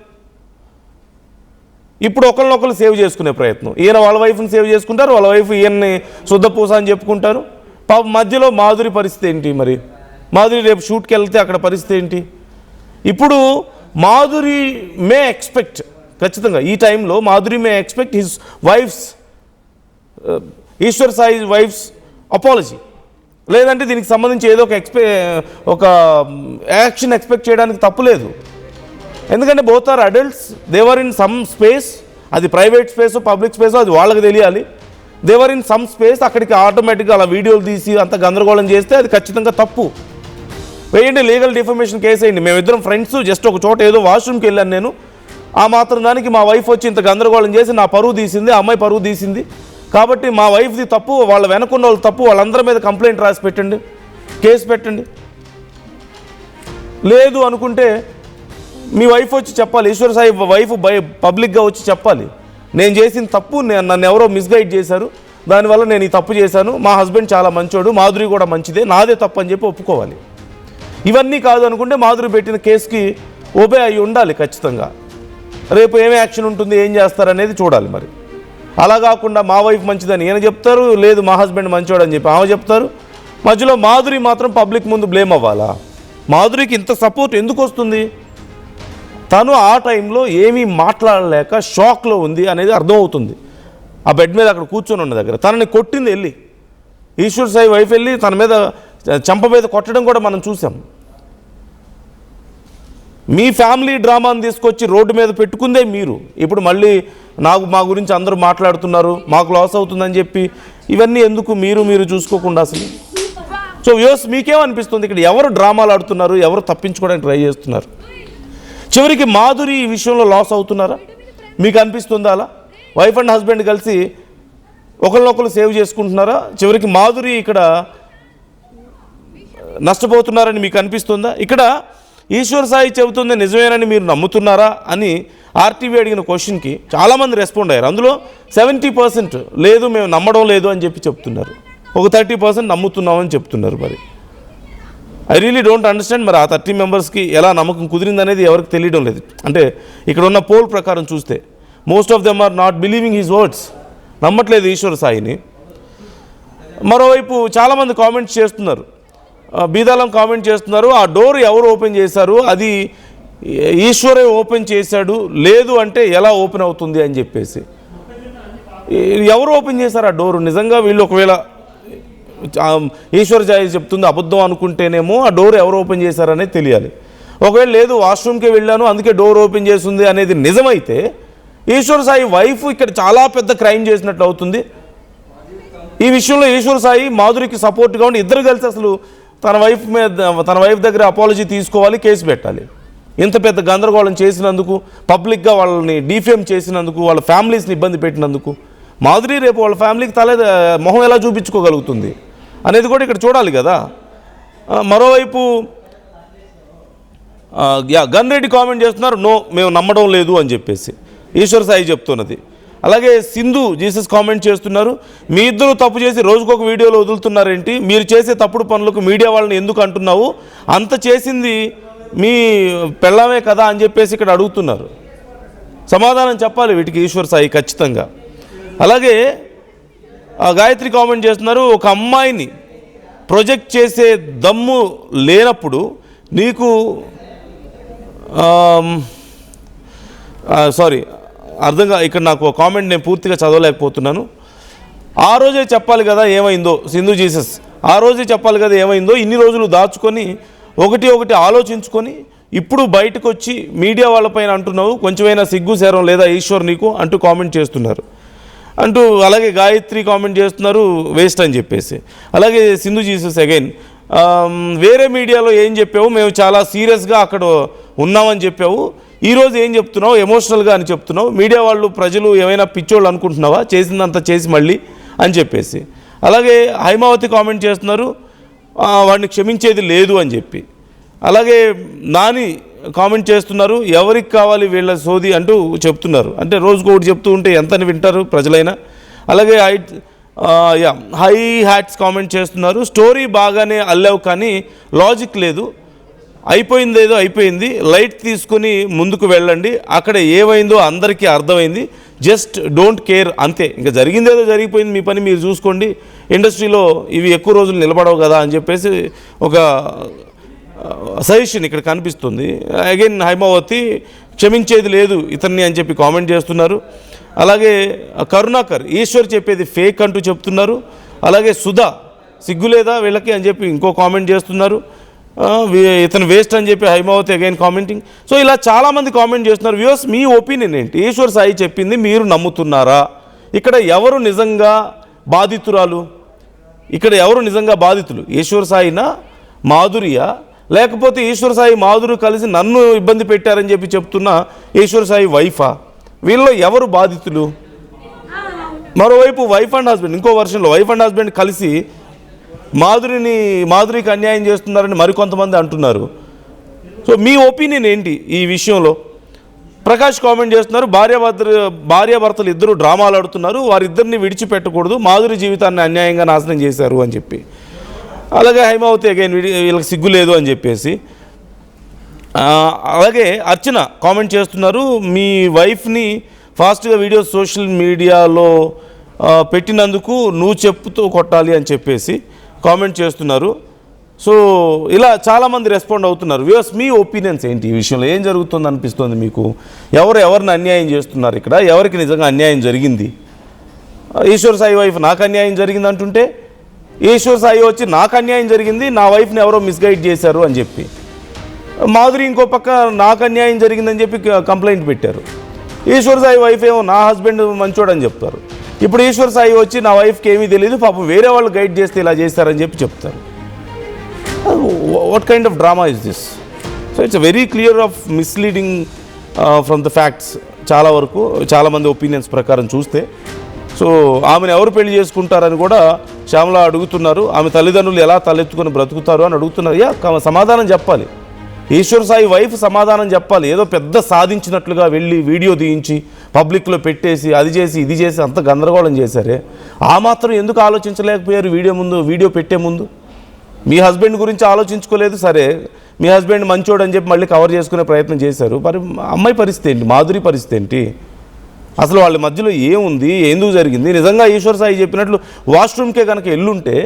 ఇప్పుడు ఒకరినొకరు సేవ్ చేసుకునే ప్రయత్నం, ఈయన వాళ్ళ వైఫ్ని సేవ్ చేసుకుంటారు, వాళ్ళ వైఫ్ ఈయన్ని శుద్ధపూస అని చెప్పుకుంటారు. పాప మధ్యలో మాధురి పరిస్థితి ఏంటి? మరి మాధురి రేపు షూట్కి వెళ్తే అక్కడ పరిస్థితి ఏంటి? ఇప్పుడు మాధురి మే ఎక్స్పెక్ట్, ఖచ్చితంగా ఈ టైంలో Madhuri may expect his wife's, Eshwar Sai wife's apology, లేదంటే దీనికి సంబంధించి ఏదో ఒక యాక్షన్ ఎక్స్పెక్ట్ చేయడానికి తప్పులేదు. ఎందుకంటే both are adults, they were in some space, అది ప్రైవేట్ స్పేసో పబ్లిక్ స్పేసో అది వాళ్ళకి తెలియాలి. దేవర్ ఇన్ సమ్ స్పేస్, అక్కడికి ఆటోమేటిక్గా అలా వీడియోలు తీసి అంత గందరగోళం చేస్తే అది ఖచ్చితంగా తప్పు. వేయండి, లీగల్ డిఫమేషన్ కేసు వేయండి. మేమిద్దరం ఫ్రెండ్స్, జస్ట్ ఒక చోట ఏదో వాష్రూమ్కి వెళ్ళాను నేను, ఆ మాత్రం దానికి మా వైఫ్ వచ్చి ఇంత గందరగోళం చేసి నా పరువు తీసింది, ఆ అమ్మాయి పరువు తీసింది, కాబట్టి మా వైఫ్ది తప్పు, వాళ్ళ వెనకున్న వాళ్ళు తప్పు, వాళ్ళందరి మీద కంప్లైంట్ రాసి పెట్టండి, కేసు పెట్టండి. లేదు అనుకుంటే మీ వైఫ్ వచ్చి చెప్పాలి, ఈశ్వర్ సాయి వైఫ్ పబ్లిక్గా వచ్చి చెప్పాలి, నేను చేసిన తప్పు, నన్ను ఎవరో మిస్గైడ్ చేశారు, దానివల్ల నేను ఈ తప్పు చేశాను, మా హస్బెండ్ చాలా మంచోడు, మాధురి కూడా మంచిదే, నాదే తప్పు అని చెప్పి ఒప్పుకోవాలి. ఇవన్నీ కాదు అనుకుంటే మాధురి పెట్టిన కేసుకి ఓబే అయి ఉండాలి ఖచ్చితంగా. రేపు ఏమి యాక్షన్ ఉంటుంది, ఏం చేస్తారనేది చూడాలి. మరి అలా కాకుండా మా వైఫ్ మంచిదని ఈయన చెప్తారు, లేదు మా హస్బెండ్ మంచోడు అని చెప్పి ఆమె చెప్తారు, మధ్యలో మాధురి మాత్రం పబ్లిక్ ముందు బ్లేమ్ అవ్వాలా? మాధురికి ఇంత సపోర్ట్ ఎందుకు వస్తుంది? తను ఆ టైంలో ఏమీ మాట్లాడలేక షాక్లో ఉంది అనేది అర్థమవుతుంది. ఆ బెడ్ మీద అక్కడ కూర్చొని ఉన్న దగ్గర తనని కొట్టింది వెళ్ళి, ఈశ్వర్ సాయి వైఫ్ వెళ్ళి తన మీద చంప మీద కొట్టడం కూడా మనం చూసాం. మీ ఫ్యామిలీ డ్రామాను తీసుకొచ్చి రోడ్డు మీద పెట్టుకుందే మీరు. ఇప్పుడు మళ్ళీ మా గురించి అందరూ మాట్లాడుతున్నారు, మాకు లాస్ అవుతుందని చెప్పి ఇవన్నీ ఎందుకు మీరు చూసుకోకుండా అసలు? సో వ్యూస్, మీకేమనిపిస్తుంది ఇక్కడ? ఎవరు డ్రామాలు ఆడుతున్నారు, ఎవరు తప్పించుకోవడానికి ట్రై చేస్తున్నారు? చివరికి మాధురి ఈ విషయంలో లాస్ అవుతున్నారా? మీకు అనిపిస్తుందా అలా? వైఫ్ అండ్ హస్బెండ్ కలిసి ఒకరినొకరు సేవ్ చేసుకుంటున్నారా? చివరికి మాధురి ఇక్కడ నష్టపోతున్నారని మీకు అనిపిస్తుందా? ఇక్కడ ఈశ్వర్ సాయి చెబుతుంది నిజమేనని మీరు నమ్ముతున్నారా అని ఆర్టీవీ అడిగిన క్వశ్చన్కి చాలామంది రెస్పాండ్ అయ్యారు. అందులో 70% లేదు, మేము నమ్మడం లేదు అని చెప్పి చెప్తున్నారు, ఒక 30% నమ్ముతున్నామని చెప్తున్నారు. మరి ఐ రియలీ డోంట్ అండర్స్టాండ్. మరి ఆ 30 మెంబర్స్కి ఎలా నమ్మకం కుదిరిందనేది ఎవరికి తెలియడం లేదు. అంటే ఇక్కడ ఉన్న పోల్ ప్రకారం చూస్తే most of them are not believing his words, నమ్మట్లేదు ఈశ్వర్ సాయిని. మరోవైపు చాలామంది కామెంట్స్ చేస్తున్నారు, బీదాలం కామెంట్ చేస్తున్నారు, ఆ డోర్ ఎవరు ఓపెన్ చేశారు, అది ఈశ్వరే ఓపెన్ చేశాడు, లేదు అంటే ఎలా ఓపెన్ అవుతుంది అని చెప్పేసి. ఎవరు ఓపెన్ చేశారు ఆ డోరు? నిజంగా వీళ్ళు ఒకవేళ ఈశ్వర్ సాయి చెప్తుంది అబద్ధం అనుకుంటేనేమో ఆ డోర్ ఎవరు ఓపెన్ చేశారనేది తెలియాలి. ఒకవేళ లేదు వాష్రూమ్కే వెళ్ళాను అందుకే డోర్ ఓపెన్ చేస్తుంది అనేది నిజమైతే ఈశ్వర్ సాయి వైఫ్ ఇక్కడ చాలా పెద్ద క్రైమ్ చేసినట్లు అవుతుంది. ఈ విషయంలో ఈశ్వర్ సాయి మాధురికి సపోర్ట్గా ఉండి ఇద్దరు కలిసి అసలు తన వైఫ్ దగ్గర అపాలజీ తీసుకోవాలి, కేసు పెట్టాలి. ఇంత పెద్ద గందరగోళం చేసినందుకు, పబ్లిక్గా వాళ్ళని డిఫేమ్ చేసినందుకు, వాళ్ళ ఫ్యామిలీస్ని ఇబ్బంది పెట్టినందుకు మాధురి రేపు వాళ్ళ ఫ్యామిలీకి మొహం ఎలా చూపించుకోగలుగుతుంది అనేది కూడా ఇక్కడ చూడాలి కదా. మరోవైపు గన్ రెడ్డి కామెంట్ చేస్తున్నారు, నో మేము నమ్మడం లేదు అని చెప్పేసి ఈశ్వర్ సాయి చెప్తున్నది. అలాగే సింధు జీసస్ కామెంట్ చేస్తున్నారు, మీ ఇద్దరు తప్పు చేసి రోజుకొక వీడియోలో వదులుతున్నారేంటి, మీరు చేసే తప్పుడు పనులకు మీడియా వాళ్ళని ఎందుకు అంటున్నావు, అంత చేసింది మీ పెళ్ళామే కదా అని చెప్పేసి ఇక్కడ అడుగుతున్నారు. సమాధానం చెప్పాలి వీటికి ఈశ్వర్ సాయి ఖచ్చితంగా. అలాగే గాయత్రి కామెంట్ చేస్తున్నారు, ఒక అమ్మాయిని ప్రొజెక్ట్ చేసే దమ్ము లేనప్పుడు నీకు అర్థంగా ఇక్కడ నాకు కామెంట్ నేను పూర్తిగా చదవలేకపోతున్నాను. ఆ రోజే చెప్పాలి కదా ఏమైందో, సింధు జీసస్ ఆ రోజే చెప్పాలి కదా ఏమైందో, ఇన్ని రోజులు దాచుకొని ఒకటి ఆలోచించుకొని ఇప్పుడు బయటకు వచ్చి మీడియా వాళ్ళపైన అంటున్నావు, కొంచెమైనా సిగ్గు సేరం లేదా ఈశ్వర్ నీకు అంటూ కామెంట్ చేస్తున్నారు. అలాగే గాయత్రి కామెంట్ చేస్తున్నారు వేస్ట్ అని చెప్పేసి. అలాగే సింధు జీసస్ అగైన్ వేరే మీడియాలో ఏం చెప్పావు, మేము చాలా సీరియస్గా అక్కడ ఉన్నామని చెప్పావు, ఈరోజు ఏం చెప్తున్నావు ఎమోషనల్గా అని చెప్తున్నావు, మీడియా వాళ్ళు ప్రజలు ఏమైనా పిచ్చోళ్ళు అనుకుంటున్నావా, చేసిందంతా చేసి మళ్ళీ అని చెప్పేసి. అలాగే హైమావతి కామెంట్ చేస్తున్నారు వాడిని క్షమించేది లేదు అని చెప్పి. అలాగే నాని కామెంట్ చేస్తున్నారు, ఎవరికి కావాలి వీళ్ళ సోది అంటూ చెప్తున్నారు. అంటే రోజుకు ఒకటి చెప్తూ ఉంటే ఎంతని వింటారు ప్రజలైనా. అలాగే హై హ్యాట్స్ కామెంట్ చేస్తున్నారు, స్టోరీ బాగానే అల్లావు కానీ లాజిక్ లేదు, అయిపోయింది ఏదో అయిపోయింది, లైట్ తీసుకుని ముందుకు వెళ్ళండి, అక్కడ ఏమైందో అందరికీ అర్థమైంది, జస్ట్ డోంట్ కేర్ అంతే, ఇంకా జరిగింది ఏదో జరిగిపోయింది, మీ పని మీరు చూసుకోండి, ఇండస్ట్రీలో ఇవి ఎక్కువ రోజులు నిలబడవు కదా అని చెప్పేసి ఒక సజెషన్ ఇక్కడ కనిపిస్తుంది. అగైన్ హైమావతి క్షమించేది లేదు ఇతన్ని అని చెప్పి కామెంట్ చేస్తున్నారు. అలాగే కరుణాకర్ ఈశ్వర్ చెప్పేది ఫేక్ అంటూ చెప్తున్నారు. అలాగే సుధా సిగ్గులేదా వీళ్ళకి అని చెప్పి ఇంకో కామెంట్ చేస్తున్నారు. ఇతను వేస్ట్ అని చెప్పి హైమావతి అగైన్ కామెంటింగ్. సో ఇలా చాలామంది కామెంట్ చేస్తున్నారు. వ్యూవర్స్ మీ ఒపీనియన్ ఏంటి? ఈశ్వర్ సాయి చెప్పింది మీరు నమ్ముతున్నారా? ఇక్కడ ఎవరు నిజంగా బాధితురాలు? ఇక్కడ ఎవరు నిజంగా బాధితులు? ఈశ్వర్ సాయినా, మాధురియా, లేకపోతే ఈశ్వర్ సాయి మాధురి కలిసి నన్ను ఇబ్బంది పెట్టారని చెప్పి చెప్తున్న ఈశ్వర్ సాయి వైఫా? వీళ్ళలో ఎవరు బాధితులు? మరోవైపు వైఫ్ అండ్ హస్బెండ్, ఇంకో వర్షన్లో వైఫ్ అండ్ హస్బెండ్ కలిసి మాధురికి అన్యాయం చేస్తున్నారని మరికొంతమంది అంటున్నారు. సో మీ ఒపీనియన్ ఏంటి ఈ విషయంలో? ప్రకాష్ కామెంట్ చేస్తున్నారు, భార్యాభర్తలు ఇద్దరు డ్రామాలు ఆడుతున్నారు, వారిద్దరిని విడిచిపెట్టకూడదు, మాధురి జీవితాన్ని అన్యాయంగా నాశనం చేశారు అని చెప్పి. అలాగే హైమావతి అగైన్ వీళ్ళకి సిగ్గు లేదు అని చెప్పేసి. అలాగే అర్చన కామెంట్ చేస్తున్నారు, మీ వైఫ్ని ఫాస్ట్గా వీడియోస్ సోషల్ మీడియాలో పెట్టినందుకు నువ్వు చెప్పుతూ కొట్టాలి అని చెప్పేసి కామెంట్ చేస్తున్నారు. సో ఇలా చాలామంది రెస్పాండ్ అవుతున్నారు. వ్యూవర్స్ మీ ఒపీనియన్స్ ఏంటి ఈ విషయంలో? ఏం జరుగుతుంది అనిపిస్తుంది మీకు? ఎవరిని అన్యాయం చేస్తున్నారు ఇక్కడ? ఎవరికి నిజంగా అన్యాయం జరిగింది? ఈశ్వర్ సాయి వైఫ్ నాకు అన్యాయం జరిగింది అంటుంటే, ఈశ్వర్ సాయి వచ్చి నాకు అన్యాయం జరిగింది, నా వైఫ్ని ఎవరో మిస్గైడ్ చేశారు అని చెప్పి, మాధురి ఇంకో పక్క నాకు అన్యాయం జరిగిందని చెప్పి కంప్లైంట్ పెట్టారు. ఈశ్వర్ సాయి వైఫ్ ఏమో నా హస్బెండ్ మంచోడని చెప్తారు. ఇప్పుడు ఈశ్వర్ సాయి వచ్చి నా వైఫ్కి ఏమీ తెలియదు, పాపం వేరే వాళ్ళు గైడ్ చేస్తే ఇలా చేస్తారని చెప్పి చెప్తారు. What kind of drama is this? So it's very clear of misleading from the facts. చాలా వరకు చాలామంది ఒపీనియన్స్ ప్రకారం చూస్తే. సో ఆమెను ఎవరు పెళ్లి చేసుకుంటారని కూడా శ్యామల అడుగుతున్నారు. ఆమె తల్లిదండ్రులు ఎలా తలెత్తుకొని బ్రతుకుతారు అని అడుగుతున్నారు. సమాధానం చెప్పాలి. ఈశ్వర్ సాయి వైఫ్ సమాధానం చెప్పాలి. ఏదో పెద్ద సాధించినట్లుగా వెళ్ళి వీడియో తీయించి పబ్లిక్లో పెట్టేసి అది చేసి ఇది చేసి అంత గందరగోళం చేశారే, ఆ మాత్రం ఎందుకు ఆలోచించలేకపోయారు? వీడియో పెట్టే ముందు మీ హస్బెండ్ గురించి ఆలోచించుకోలేదు. సరే, మీ హస్బెండ్ మంచోడు అని చెప్పి మళ్ళీ కవర్ చేసుకునే ప్రయత్నం చేశారు. మరి అమ్మాయి పరిస్థితి ఏంటి? మాధురి పరిస్థితి ఏంటి? అసలు వాళ్ళ మధ్యలో ఏముంది? ఎందుకు జరిగింది? నిజంగా ఈశ్వర్ సాయి చెప్పినట్లు వాష్రూమ్కే కనుక ఎల్లుంటే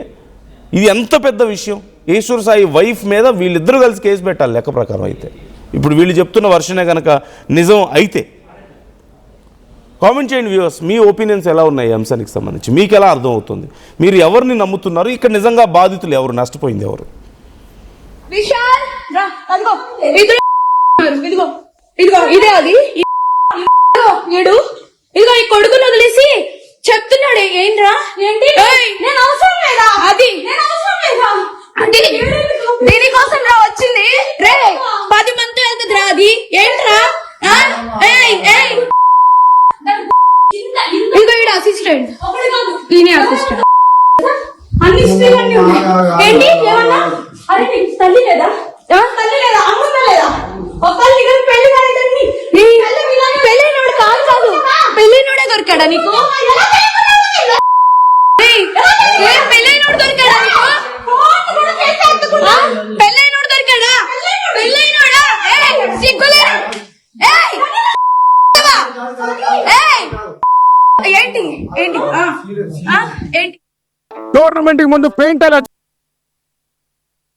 ఇది ఎంత పెద్ద విషయం. ఈశ్వర్ సాయి వైఫ్ మీద వీళ్ళిద్దరూ కలిసి కేసు పెట్టాలి లెక్క ప్రకారం అయితే. ఇప్పుడు వీళ్ళు చెప్తున్న వర్షనే కనుక నిజం అయితే. కామెంట్ చేయండి వ్యూవర్స్, మీ ఒపీనియన్స్ ఎలా ఉన్నాయి ఈ అంశానికి సంబంధించి? మీకు ఎలా అర్థమవుతుంది? మీరు ఎవరిని నమ్ముతున్నారు? ఇక్కడ నిజంగా బాధితులు ఎవరు? నష్టపోయింది ఎవరు? విశాల్ రా, అదిగో ఇదిగో ఇదిగో ఇదే అది వీడు ఇదిగో ఈ కొడుకును వదిలేసి చెప్తున్నాడు. ఏంట్రా? ఏంటి? నేను అవసరం లేదా? అది నేను అవసరం లేదా? అంటే దీనికోసం రా వచ్చింది. రే 10 మంది వెళ్తుంది రా. అది ఏంట్రా? ఇదిగో ఈడ అసిస్టెంట్, ఈయన అసిస్టెంట్. అన్ని ఏంటి? ఏమన్నా? అరే నీకు తల్లి లేదా? తల్లి లేదా? అమ్మ లేదా? పెళ్ళైనోడు కాదు, పెళ్ళైనోడే దొరికాడా నీకు? పెళ్ళైనోడు దొరికాడా నీకు? పెళ్ళైనోడు దొరికాడా? పెళ్ళైనోడా? సిగ్గులే. ఏంటి ఏంటి ఏంటి? టోర్నమెంట్ కి ముందు పెయింట్ ఎలా